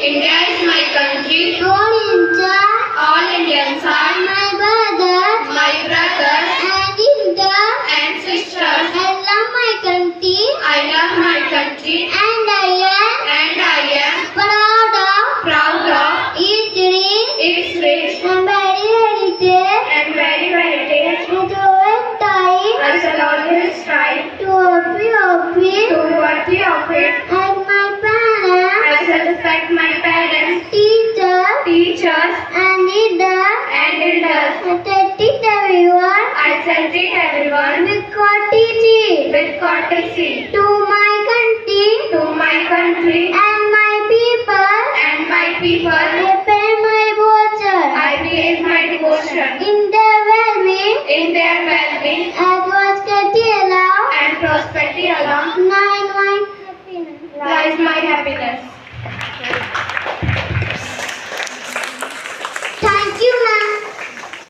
India is my country. All Indians are my brothers my brothers and sisters. I love my country I love my country and I am proud of its its rich and very taste. and very taste. I I shall always try to be to worthy of it. and my parents, I shall respect my parents, teachers, teachers, and leaders. and elders. I treat everyone I shall treat everyone with courtesy. with courtesy. To my country To my country and my people, and my people, I pay my devotion. I place my devotion. In their well-being, In their well-being as was allow, and prosperity alone nine my happiness. lies my happiness.